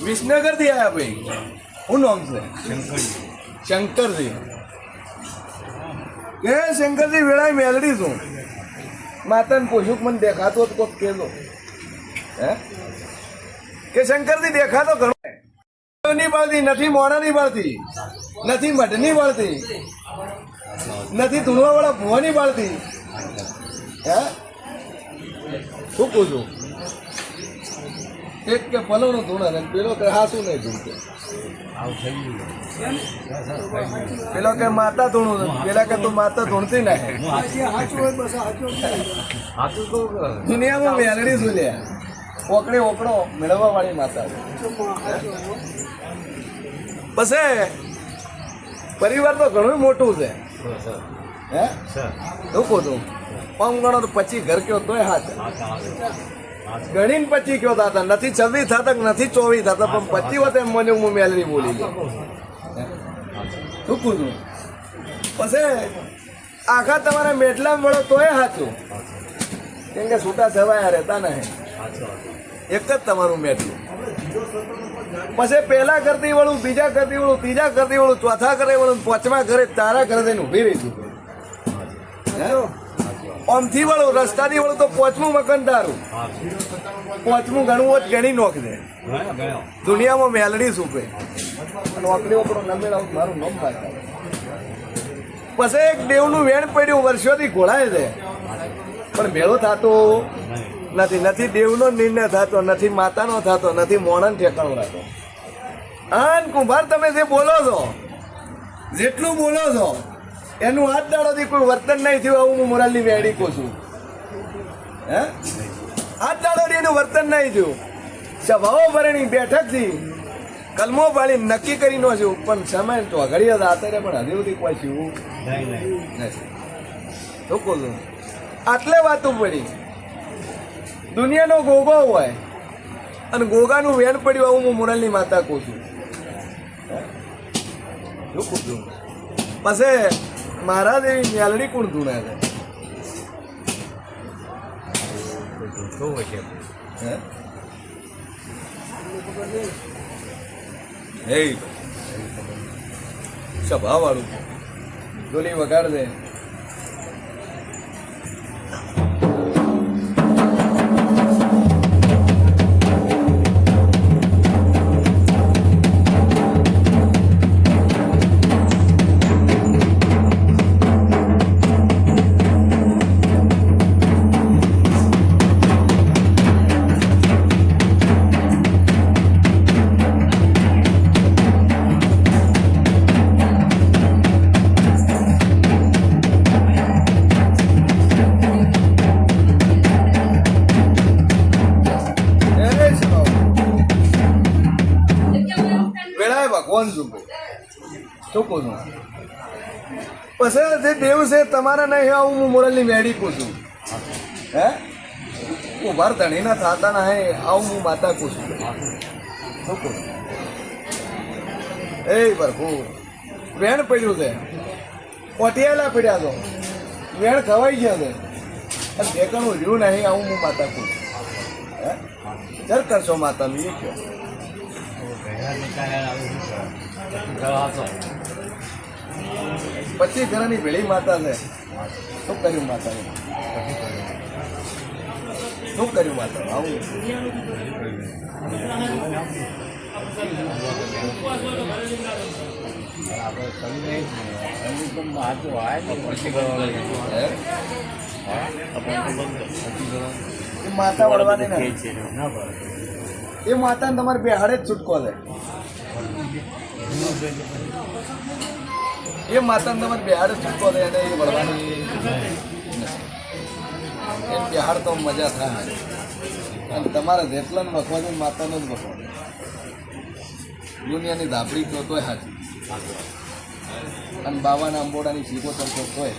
વિસનગરથી આવ્યા ભાઈ, શું નામ છે? શંકરજી. કે શંકરજી વેળાએ મેલડી છું, માતાને પૂછ્યું મને દેખાતો તો કોક કેજો. હે કે શંકરજી દેખાતો ઘણો નહીં બળતી, નથી મોણા નહીં બળતી, નથી મઢ નહીં બળતી, નથી ધૂણવા વાળા ભૂવા નહીં બળતી. હે શું પૂછું? એક કે પલોનો ધૂણા ને પેલો કે હાસું નહીં ધૂણતો, પેલો કે માતા ધૂણું, પેલા કે તું માતા ધૂણતી ના. દુનિયામાં મેલડી શું લે? ઓકડે ઓકડો મેળવવા વાળી માતા. પછી પરિવાર તો ઘણું મોટું છે. હે શું કહું? આમ ગણો તો 25 ઘર કયો તોય હાથ ગણીને 25 કયો થતા નથી, 26 થતા નથી, 24 થતા, પણ 25 વખત એમ મને હું મેલડી બોલી લે. શું કહું? પછી આખા તમારા મેટલામાં મળો તોય સાચું, કેમ કે છૂટા છવાયા રહેતા નહીં, એક જ તમારું મેટલું. પછી પહેલા કરતી વળું, બીજા કરતી વળું, ત્રીજા કરતી વળું, ચોથા કરે વળું, પાંચમા ઘરે તારા ઘરે થઈને ઊભી રહી છું. આમથી વળું, રસ્તાથી વળું તો 5મું મકાન તારું, 5મું ગણવું હોય ગણી નોખ દે. દુનિયામાં મેલડી સુપે નોકરી ઓકડો નમેલ આવું મારું નામ પાડતા. પછી એક દેવનું વેણ પડ્યું, વર્ષોથી ઘોળાય છે, પણ ભેળો થતો નથી. નથી દેવનો નિર્ણય થતો, નથી માતાનો થતો, નથી મોણન ઠેકાણું રાખતો. આન કુંભાર તમે જે બોલો છો, જેટલું બોલો છો એનું હાથ દાડોથી કોઈ વર્તન નહીં થયું, આવું હું મોરાલની વેડી કહું છું. હે હાથ દાડોથી એનું વર્તન નહીં થયું. સભાઓ ભરણી બેઠકથી કલમો પાડી નક્કી કરી નો છું, પણ સમય તો ઘડી હતા અત્યારે પણ હજી સુધી કોઈ થયું નથી. શું કહું છું? આટલે વાતું પડી. દુનિયાનો ગોગો હોય અને ગોગાનું વેણ પડ્યું, આવું હું મોરાલની માતા કહું છું. શું કહું છું? પછી મહારાજ એવી મેલડી કોણ ધૂણે છે? સભા વાળું ડોલી વગાડ દે. ભગવાન શું કહું છું? પછી જે દેવ છે તમારા નહીં, આવું હું મોરલની મેળી કહું છું. હે ઉભાર ધણીના થતા ના હે, આવું હું માતા કહું છું. શું કહું? એ ભરખું વેણ પડ્યું છે, પોટિયાલા પડ્યા છો, વેણ ખવાઈ ગયા છે, અને ઠેકાણું રહ્યું નહીં, આવું હું માતા કહું છું. હે જર કરશો માતા મેં કહો. 25 ઘરની ભેળી માતા છે. શું કર્યું માતા? શું કર્યું માતા? આવું માતા વળવાની ને એ માતાને તમારે બેહાડે જ છૂટકો છે. એ માતાને તમારે બેહાડે જ છૂટકો છે, એને એ વળવાની એ બેહાડ તો મજા થાય. અને તમારે જેટલા ને વખવા છે માતાને જ વખવા. દુનિયાની ધાપડી કહો તોય સાચી, અને બાવાના અંબોડાની શીખોતર કહો તોય.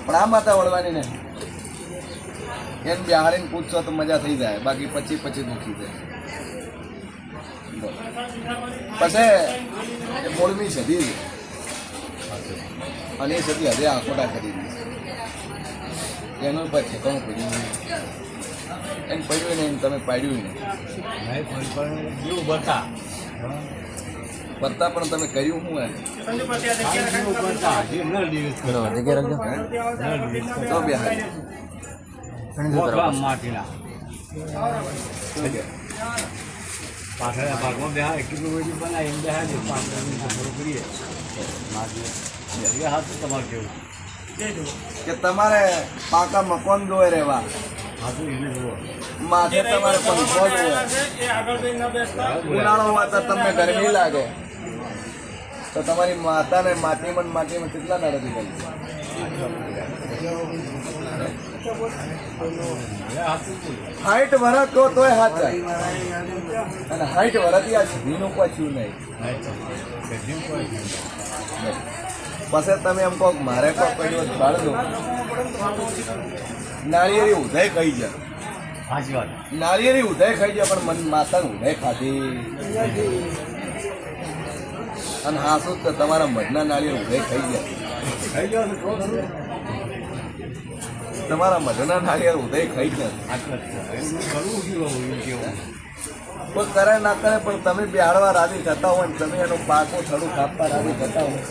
પણ આ માતા વળવાની ને એને બેહાડીને પૂછશો તો મજા થઈ જાય, બાકી પછી દુખી જાય. પછી મોળમી સદી અને એ સદી હદે આંખોટા કરી એનું પછી તમે પડ્યું એને પડ્યું ને તમે પાડ્યું ને પડતા પણ તમે કર્યું શું તો બે પાછળ ભાગમાં બે કેટલું બધું બનાવી એમ કરીએ હાથ તમારે કેવું કે તમારે પાકા મકાન જોવે રહેવા માથે તમારે પંખો જોવે ઉનાળો હોય તો તમને ગરમી લાગે તો તમારી માતાને માટીમાં કેટલા નારાજી કરી હાઈટ વરસ કહો તોય હાથ જાય અને હાઈટ વરસથી આ સુધીનું પાછું નહીં પછી તમે એમ કહો મારે કોઈ કર્યું બાળ દો નાળિયેરી ઉદય ખાઈ જાય સાચી વાત નાળિયેરી ઉદય ખાઈ જાય પણ મને માતાને ઉદય ખાધી અને હાસું તો તમારા મધના નાળિયેર ઉદય ખાઈ જાય તમારા મધના નાળિયેર ઉદય ખાઈ જાય કોઈ કરે ના કરે પણ તમે બિહાડવા રાજી થતા હોય ને તમે એનું પાકું થડું કાપવા રાજી થતા હોય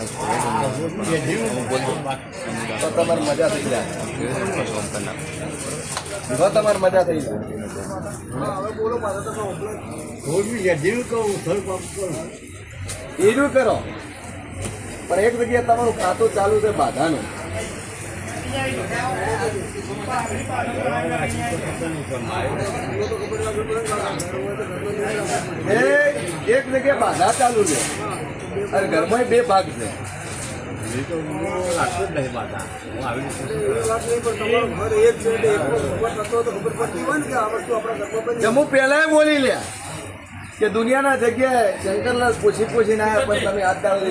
તો તમારી મજા થઈ જાય તો તમારી મજા થઈ જાય એનું કરો પણ એક જગ્યાએ તમારું ખાતું ચાલુ છે બાધાનું એક જગ્યાએ બાધા ચાલુ છે અને ઘરમાં બે ભાગ છે જમ્મુ પહેલા બોલી લ્યા કે દુનિયાના જગ્યાએ શંકરલાલ પૂછીને આવ્યા પણ તમે હાથ દાડો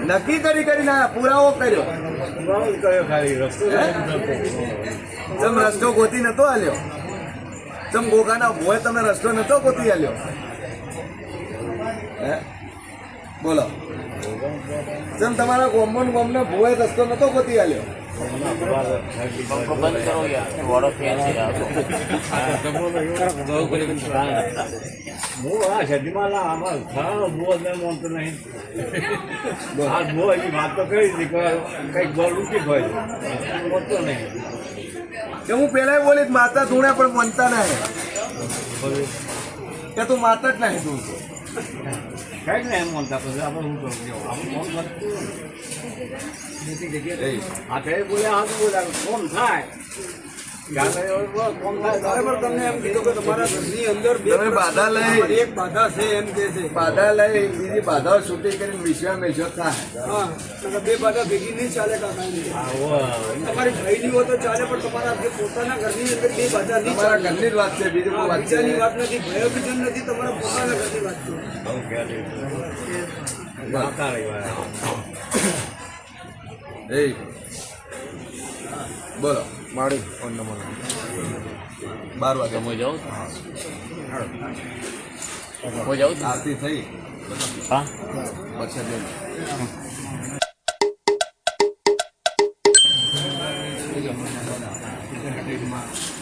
નક્કી કરીને આવ્યા પુરાવો કર્યો તમે રસ્તો ગોતી નતો આલ્યો તમે ગોગાના ભોય તમે રસ્તો નતો ગોતી આલ્યો હે બોલો તમે તમારા ગોમને ભોય રસ્તો નતો ગોતી આલ્યો હું પેલા બોલી માતા ધૂણે પણ મનતા નહીં કે તું માતા જ નહીં તું કઈ ને એમ મનતા પછી આપણે શું કરું બોલ્યા હા બોલ્યા કોણ થાય તમને એમ કીધું કે તમારા ઘરની અંદર તમે બાધા લઈ એક બાધા છે એમ કે છે બાધા લઈ બીજી બાધાઓ છૂટી કરીને વિશ્વા મેજો થાય હા બે બાધા ભેગી નહીં ચાલે કાકા તમારી ભાઈની હોય તો ચાલે પણ તમારા જે પોતાના ઘરની અંદર બે બાધા નહીં તમારા ઘરની જ વાત છે બીજું કોઈ વાત છે બીજાની વાત નથી ભય બીજન નથી તમારા પોતાના ઘરની વાત છે બોલો મારી ફોન નંબર 12 વાગે હું જાઉં આરતી થઈ હા પછી જઈને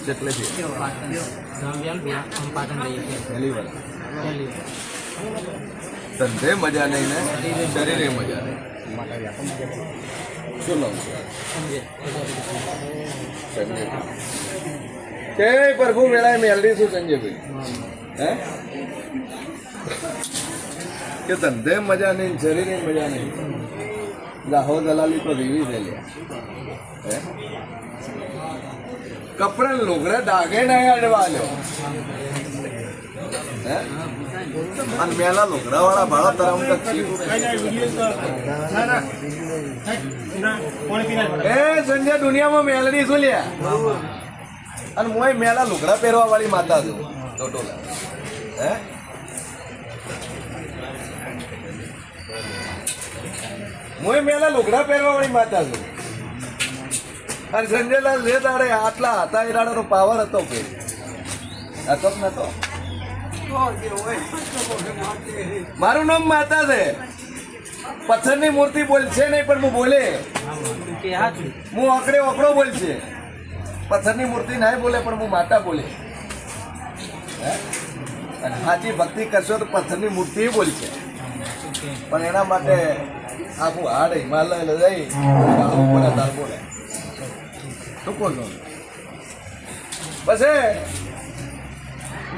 કેટલેથી પહેલી વાર ધંધે મજા નહીં ને શરીરે મજા નહીં શું નામ છે સંજય કે પ્રભુ મેળાએ મેળવી છું સંજયભાઈ હે કે ધંધે મજા નહીં શરીરે મજા નહીં લાહો દલાલી તો રીવી છે લ્યા હે કપડા લુગડા ડાગે નહીં અડવા લ્યો હે અને મેલા લુગડા વાળા ભાડા તરમ એ સંજય દુનિયામાં મેલડી શું લ્યા અને મોય મેલા લુગડા પહેરવા વાળી માતા છું ટોટોલા હે મોય મેલા લુગડા પહેરવા વાળી માતા છું અને સંજયલાલ જે દાડે આટલા હતા એ દાડાનો પાવર હતો કે હતો જ નતો મારું નામ માતા છે પથ્થરની મૂર્તિ બોલશે નહીં પણ હું બોલે કે હાચું હું ઓકડો બોલશે. પથ્થરની મૂર્તિ ના બોલે પણ હું માતા બોલે. હે? અને સાચી ભક્તિ કરશો તો પથ્થરની મૂર્તિ બોલશે. પણ એના માટે આખું હાડ હિમાલય લઈ બોલે. શું કહો છો? પછી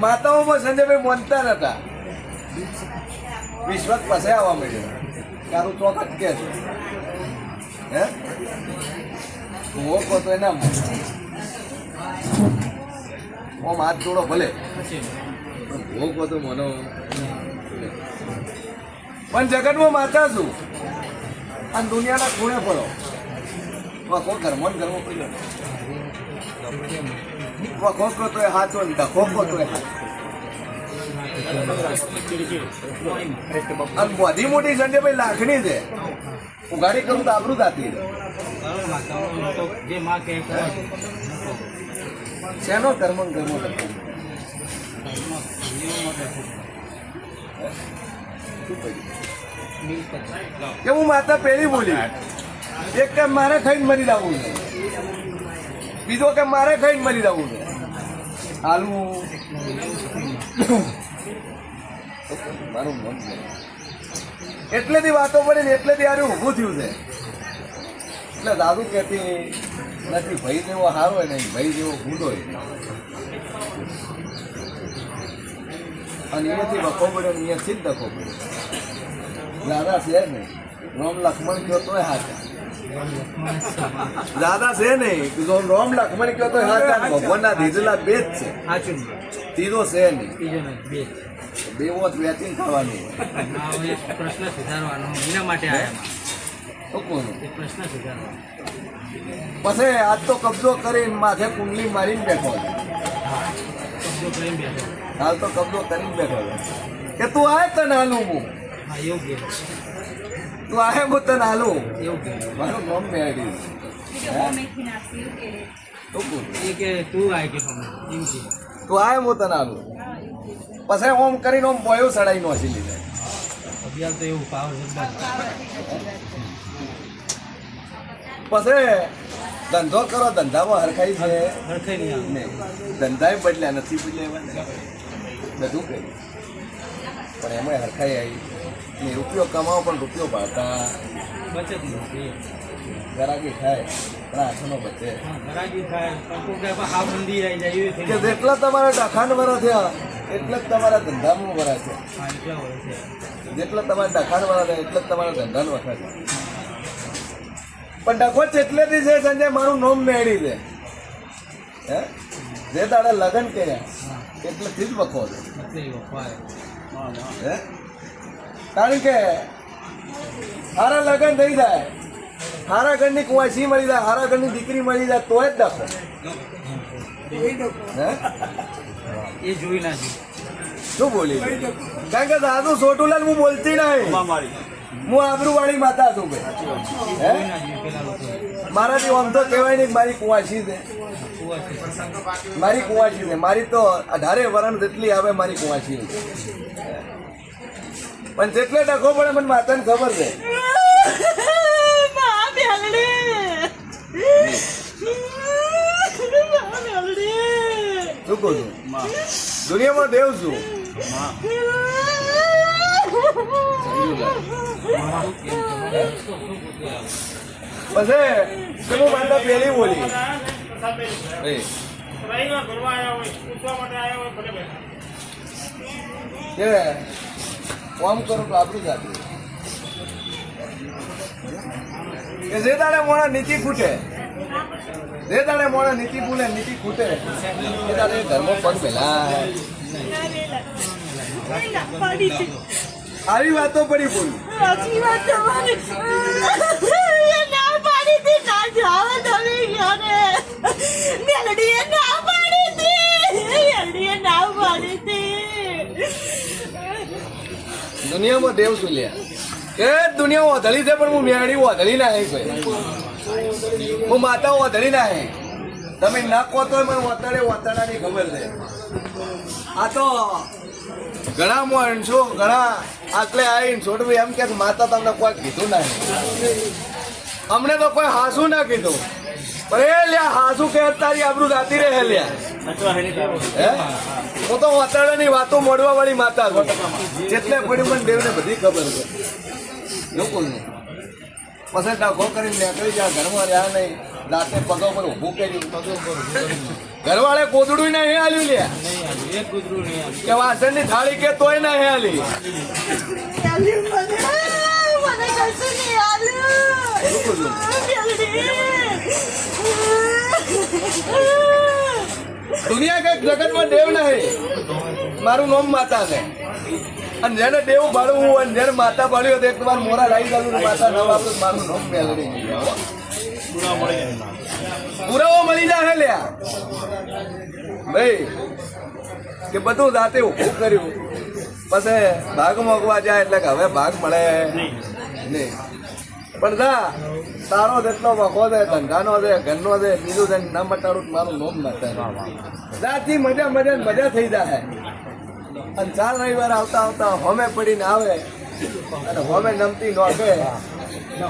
માતાઓમાં સંજયભાઈ માનતા નતા. વિશ્વાસ પાસે આવવા માંડ્યો. તારું ચોકટ કે છે હે હું કહો તો એના ઓમ હાથ જોડો ભલે હું કહો તો મને પણ જગતમાં માતા છું અને દુનિયાના ખૂણે ફરો વખો ઘરમાં પડ્યો વખો કહો તો એ હાચો ને ડખો કહો તો એ હાચો. અને બધી મોટી સંજયભાઈ લાખણી છે. ઉગાડી કરું તો આબરૂ થતી જે માં કે શેનો કર્મ કે હું માતા પેલી બોલી એક કે મારે ખાઈને મરી જવું છે, બીજો કે મારે ખાઈને મરી જવું છે. હાલવું મારું મન છે એટલેથી વાતો પડી ને એટલેથી આરું ઊભું થયું છે. એટલે દાદુ કહેતી નથી ભાઈ જેવો હારો હોય નહીં, ભાઈ જેવો ગુંડો હોય. અને અહીંયાથી વખો પડ્યો અહીંયાથી જ ડખો પડ્યો. દાદા છે નહીં રામ લક્ષ્મણ કયો તોય હાચા. દાદા છે નહીં રામ લક્ષ્મણ કયો તોય હાચા. ભગવાનના દીધેલા બે જ છે, હાચું ત્રીજો છે નહીં. બીજો ને બે બેવો જ વેચીને ખાવાનું હોય. એક પ્રશ્ન સુધારવાનો એના માટે આયા તો કોણ એક પ્રશ્ન સુધારવાનો પછી આજ તો કબજો કરીને માથે કુંડલી મારીને બેઠો છે. કબજો કરીને બેઠો હાલ તો કબજો કરીને બેઠો છે કે તું આય તને હાલું હું, હા એવું કે તું આય હું તને હાલું. એવું કે મારું નામ મેળવી એ કે તું આય કે તમે એમ કે તું આય હું તને હાલું. પછી ઓમ કરીને ઓમ બોયો સડાઈ નોસી લીધા. અભિયાન તો એવું પાવર જબ્બર પછી ધંધો કરો, ધંધામાં હરખાઈ છે હરખાઈ નહીં આવે નહીં. ધંધાએ બદલ્યા નથી બદલ્યા બધું કર્યું પણ એમાં હરખાઈ આવી ને રૂપિયો કમાવો પણ રૂપિયો ભાવતા બચત નથી ગરાગી થાય પણ આઠનો બચે. ગરાગી થાય પણ કોઈ હાવ મંદી આવી જાય એવી થઈ કે જેટલા તમારા ડખાણ વરા થયા એટલા જ તમારા ધંધામાં વરા છે. હા એટલા હોય છે જેટલા તમારા ડખાણ વરા થયા એટલા જ તમારા ધંધાનો વખત છે. પણ ડખો એટલેથી છે સંજય મારું નોમ મેળી છે. હે જે તારા લગ્ન કર્યા એટલેથી જ વખો છે. એટલે એવું હોય હે કારણ કે હારા લગ્ન થઈ જાય, હારા ઘરની કુંવાસી મળી જાય, હારા ઘરની દીકરી મળી જાય તો જ ડખો. હે એ જોઈ ના જોઈ શું બોલી? કારણ કે દાદુ સોટુલાલ હું બોલતી નહીં, હું આબરૂવાળી માતા છું ભાઈ. હે મારાથી આમ તો કહેવાય નહીં મારી કુંવાસી છે, મારી કુંવાસી છે. મારી તો 18 વર્ષ જેટલી આવે મારી કુંવાસી છે. પણ જેટલે ડખો પડે મને માતાને ખબર છે. શું કહું છું? દુનિયામાં દેવ છું. પછી હું માતા પેલી બોલી કે કામ કરું તો આપણું જાતિ કે જે દાડે મોણા નીતિ ખૂટે, જે દાડે મોણા નીતિ બોલે નીતિ ખૂટે એ દાડે ઘરમાં પગ પહેલા આવી વાતો પડી બોલી. દુનિયામાં દેવ શું લ્યા કે દુનિયા ઓધળી છે પણ હું મેળી ઓધળી ના હે કોઈ, હું માતા ઓધળી ના હે. તમે ના કહો તો મને ઓતાડે ઓતાડાની ખબર છે. આ તો ઘણા માણસો ઘણા આટલે આવીને છોડવી એમ કે માતા તમને કોઈ કીધું નહીં, અમને તો કોઈ હાસું ના કીધું. પણ એ લ્યા હાસું કે તારી આબરૂ જાતી રહે લ્યા. હે? હું તો વાતાવરણની વાતો મોડવા વાળી માતા છું. જેટલે પડ્યું મને દેવને બધી ખબર છે. લોકોને પછી ડખો કરીને નીકળી જાય, ઘરમાં રહ્યા નહીં, રાતે પગો પર ઊભું કર્યું. ઘરવાળે કોદડું નહીં હાલ્યું લ્યા, કે વાસણની થાળી કે તોય ના હાલી. દુનિયા કઈક જગતમાં દેવ નહીં, મારું નામ માતા છે. અને જેને દેવ બાળવું હોય જેને માતા બાળ્યું હોય તો એક વાર મોરા લાવી જાવ માતા ન વાપરું, મારું નામ મેલડી. પુરાવો મળી જાય લ્યા ભાઈ કે બધું જાતે ઊભું કર્યું. પછી ભાગ મોકવા જાય એટલે કે હવે ભાગ મળે નહીં. પણ જા તારો જેટલો વખો છે, ધંધાનો છે, ઘરનો છે, બીજું છે, ના મટાડું મારું નોમ માતા. જાતી મજા મજા મજા થઈ જાય. અને 4 રવિવાર આવતા આવતા હોમે પડીને આવે અને હોમે નમતી નોખે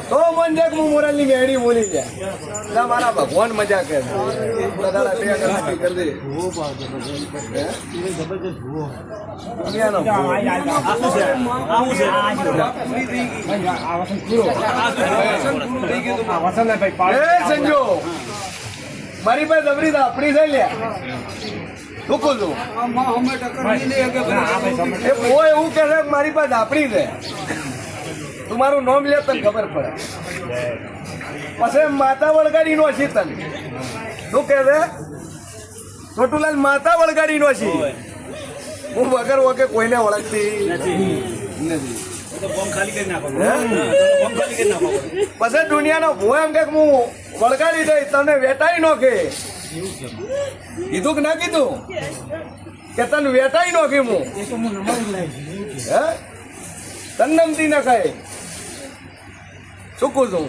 તો મન જાક હું મોરલની મેળી બોલી જાય. મારા ભગવાન મજા કરે સંજો મારી પાસે જબરી આપણી થઈ લ્યા ઠુકું છું. એ કોઈ એવું કે છે મારી પાસે આપણી છે, તું મારું નામ લે તને ખબર પડે. પછી માતા વળગાડી નો છી તને શું કે છે છોટુલાલ, માતા વળગાડી નો છી. હું વગર વગર કોઈને ઓળખતી નથી. પછી દુનિયાનો હું એમ કે હું વળગાડી દઈ તને વેટાઈ નોખે. કીધું કે ના કીધું કે તને વેટાઈ નોખી હું? હે તને નમતી ના ખાય ચૂકું છું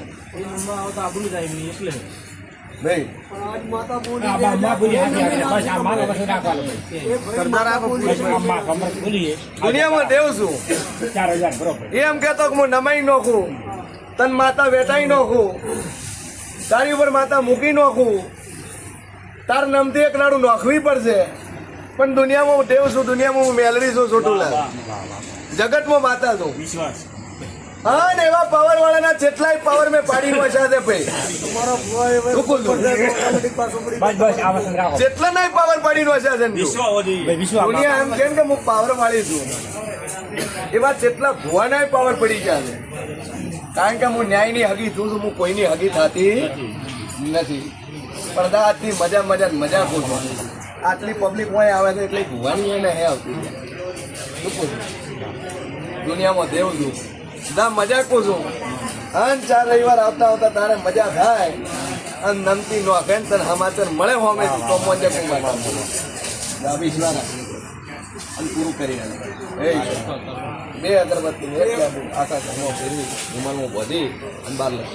ભાઈ. દુનિયામાં દેવ છું એમ કેતો કે હું નમાઈ નોખું, તન માતા વેટાઈ નોખું, તારી ઉપર માતા મૂકી નોખું, તાર નમતી એક નાડું નોખવી પડશે. પણ દુનિયામાં દેવ છું, દુનિયામાં હું મેલડી છું છોટુલાલ, જગતમાં માતા છું. હા ને એવા પાવર વાળાના જેટલાય પાવર મેં પાડી વચ્યા છે ભાઈ, જેટલા નાય પાવર પાડી વચ્યા છે. દુનિયા એમ કેમ કે હું પાવર વાળી છું, એવા જેટલા ભુવાના પાવર પડી ગયા છે. કારણ કે હું ન્યાયની હગી છું, હું કોઈની હગી થતી નથી. પણ આજથી મજા મજા મજા પૂછો. આટલી પબ્લિક હોય આવે છે એટલે ભુવાની એને હે આવતી દુનિયામાં દેવ છું દા મજા છું. અને 4 રવિવાર આવતા આવતા તારે મજા થાય અને નમતી નો તને સમાચાર મળે હોમે તો મોજે વિશ્વાસ અને પૂરું કરી બે અગરબત્તી આખા ઘરમાં ફેરવી રૂમાલમાં બોધી અને 12 લખ